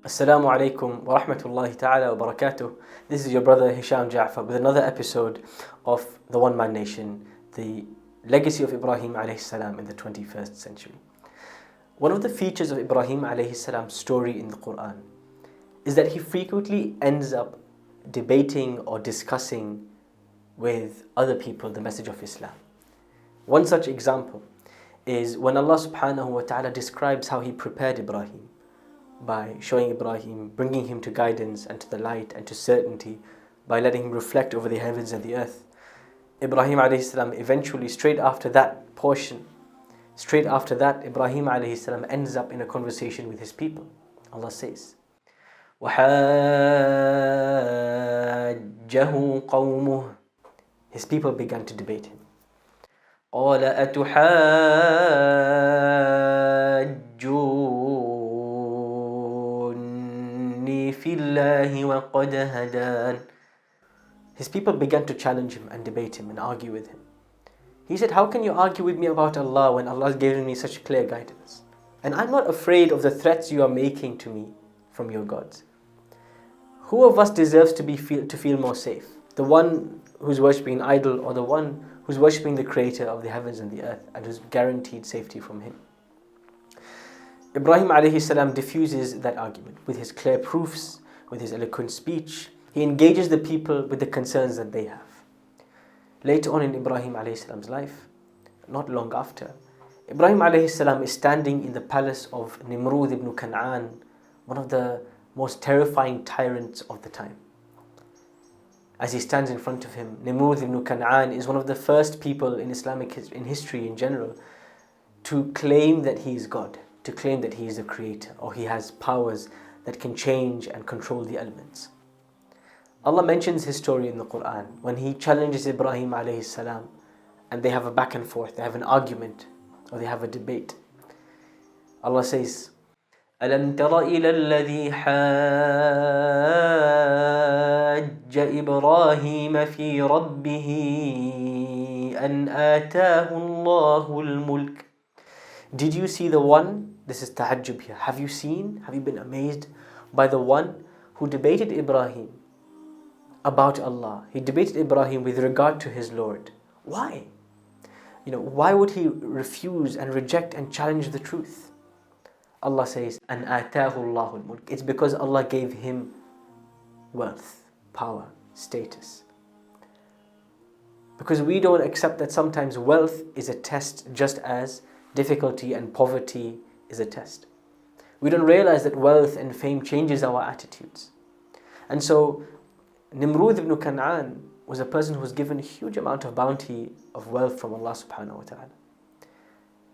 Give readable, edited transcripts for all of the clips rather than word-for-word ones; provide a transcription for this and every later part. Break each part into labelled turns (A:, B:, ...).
A: Assalamu alaikum wa rahmatullahi ta'ala wa barakatuh. This is your brother Hisham Ja'far with another episode of The One Man Nation, the legacy of Ibrahim alayhi salam in the 21st century. One of the features of Ibrahim alayhi salam's story in the Quran is that he frequently ends up debating or discussing with other people the message of Islam. One such example is when Allah subhanahu wa ta'ala describes how he prepared Ibrahim by showing Ibrahim, bringing him to guidance and to the light and to certainty, by letting him reflect over the heavens and the earth. Ibrahim alayhi salam eventually, straight after that, Ibrahim alayhi salam ends up in a conversation with his people. Allah says, وَحَاجَّهُ قَوْمُهُ. His people began to debate him. قَالَ فِي اللَّهِ وَقَدْ هَدَانِ. His people began to challenge him and debate him and argue with him. He said, how can you argue with me about Allah when Allah has given me such clear guidance? And I'm not afraid of the threats you are making to me from your gods. Who of us deserves to feel more safe? The one who's worshipping an idol, or the one who's worshipping the creator of the heavens and the earth and who's guaranteed safety from him? Ibrahim alayhi salam diffuses that argument with his clear proofs, with his eloquent speech. He engages the people with the concerns that they have. Later on in Ibrahim alayhi salam's life, not long after, Ibrahim alayhi salam is standing in the palace of Nimrud ibn Kan'an, one of the most terrifying tyrants of the time. As he stands in front of him, Nimrud ibn Kan'an is one of the first people in in history in general to claim that he is God, to claim that he is the creator, or he has powers that can change and control the elements. Allah mentions his story in the Quran when he challenges Ibrahim alayhi salam, and they have a back and forth, they have an argument, or they have a debate. Allah says, أَلَمْ تَرَ إِلَى الَّذِي حَاجَّ إِبْرَاهِيمَ فِي رَبِّهِ أَنْ آتَاهُ اللَّهُ الْمُلْكَ. Did you see the one? This is tahajjub here. Have you been amazed by the one who debated Ibrahim about Allah? He debated Ibrahim with regard to his Lord. Why? Why would he refuse and reject and challenge the truth? Allah says, "An atahu Allahul mulk." It's because Allah gave him wealth, power, status. Because we don't accept that sometimes wealth is a test, just as difficulty and poverty is a test. We don't realize that wealth and fame changes our attitudes. And so Nimrud ibn Kan'an was a person who was given a huge amount of bounty of wealth from Allah subhanahu wa ta'ala.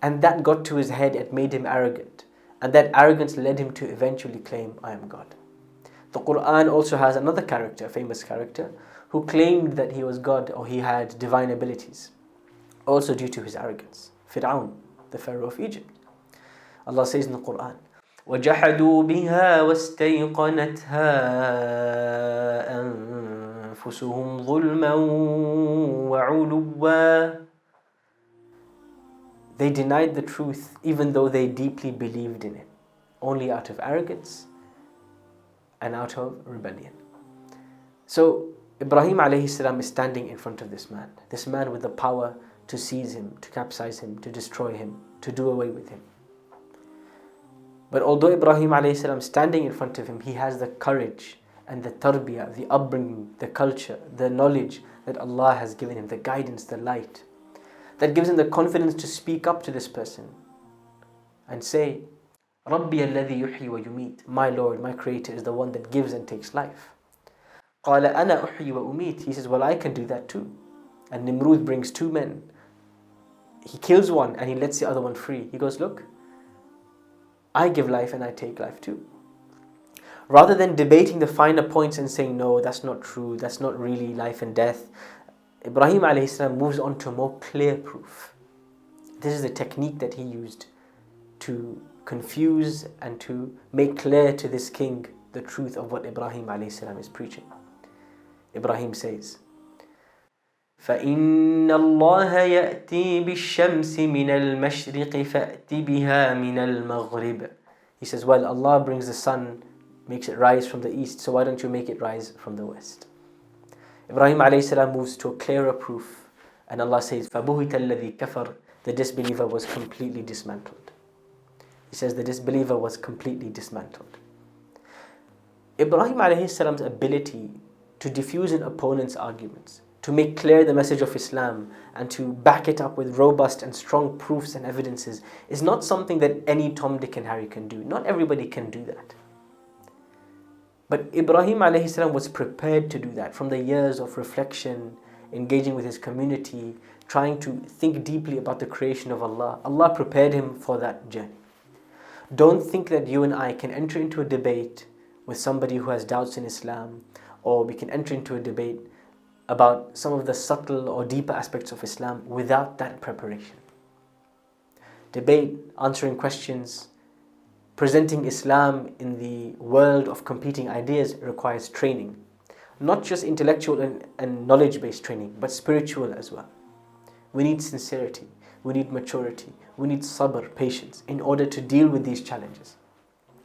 A: And that got to his head, it made him arrogant. And that arrogance led him to eventually claim, I am God. The Quran also has another character, a famous character, who claimed that he was God or he had divine abilities, also due to his arrogance. Fir'aun, the Pharaoh of Egypt. Allah says in the Quran, وَجَحَدُوا بِهَا وَاسْتَيْقَنَتْهَا أَنفُسُهُمْ ظُلْمًا وَعُلُوًّا. They denied the truth even though they deeply believed in it, only out of arrogance and out of rebellion. So Ibrahim alayhi salam is standing in front of this man with the power to seize him, to capsize him, to destroy him, to do away with him. But although Ibrahim alayhi salam is standing in front of him, he has the courage and the tarbiyah, the upbringing, the culture, the knowledge that Allah has given him, the guidance, the light, that gives him the confidence to speak up to this person and say, رَبِّيَ الَّذِي يُحْيِي وَيُمِيتُ. My Lord, my Creator is the one that gives and takes life. قَالَ أَنَا أُحْيِي وَأُمِيتُ. He says, well, I can do that too. And Nimrud brings two men. He kills one and he lets the other one free. He goes, look, I give life and I take life too. Rather than debating the finer points and saying, no, that's not true, that's not really life and death, Ibrahim alayhi salam moves on to a more clear proof. This is the technique that he used to confuse and to make clear to this king the truth of what Ibrahim alayhi salam is preaching. Ibrahim says, فإن الله يأتي بالشمس من المشرق فأت بها من المغرب. He says, well, Allah brings the sun makes it rise from the east, so why don't you make it rise from the west? Ibrahim alayhi salam moves to a clearer proof, and Allah says, فَبُهِتَ الَّذِي كَفَرَ. The disbeliever was completely dismantled. He says the disbeliever was completely dismantled. Ibrahim alayhi salam's ability to diffuse an opponent's arguments, to make clear the message of Islam, and to back it up with robust and strong proofs and evidences is not something that any Tom, Dick and Harry can do. Not everybody can do that. But Ibrahim alayhi salam was prepared to do that from the years of reflection, engaging with his community, trying to think deeply about the creation of Allah. Allah prepared him for that journey. Don't think that you and I can enter into a debate with somebody who has doubts in Islam, or we can enter into a debate about some of the subtle or deeper aspects of Islam without that preparation. Debate, answering questions, presenting Islam in the world of competing ideas requires training. Not just intellectual and knowledge-based training, but spiritual as well. We need sincerity, we need maturity, we need sabr, patience, in order to deal with these challenges.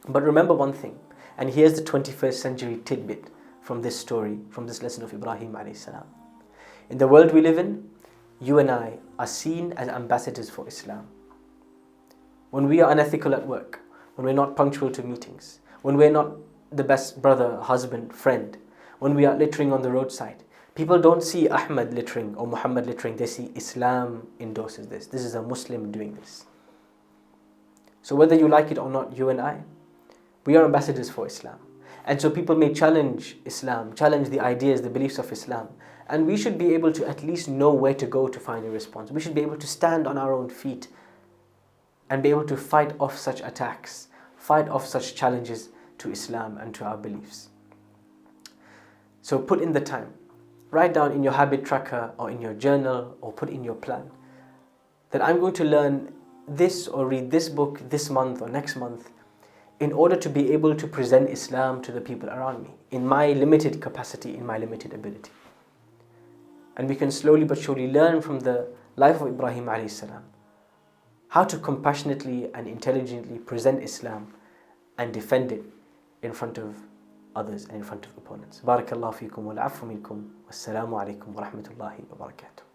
A: But remember one thing, and here's the 21st century tidbit from this story, from this lesson of Ibrahim alayhi salam. In the world we live in, you and I are seen as ambassadors for Islam. When we are unethical at work, when we're not punctual to meetings, when we're not the best brother, husband, friend, when we are littering on the roadside, people don't see Ahmad littering or Muhammad littering, they see Islam endorses this. This is a Muslim doing this. So whether you like it or not, you and I, we are ambassadors for Islam. And so people may challenge Islam, challenge the ideas, the beliefs of Islam. And we should be able to at least know where to go to find a response. We should be able to stand on our own feet and be able to fight off such attacks, fight off such challenges to Islam and to our beliefs. So put in the time. Write down in your habit tracker or in your journal or put in your plan that I'm going to learn this or read this book this month or next month in order to be able to present Islam to the people around me in my limited capacity, in my limited ability. And we can slowly but surely learn from the life of Ibrahim alayhi salam how to compassionately and intelligently present Islam and defend it in front of others and in front of opponents. Barakallahu feekum wal afu minkum. Wassalamu alaikum wa rahmatullahi wa barakatuh.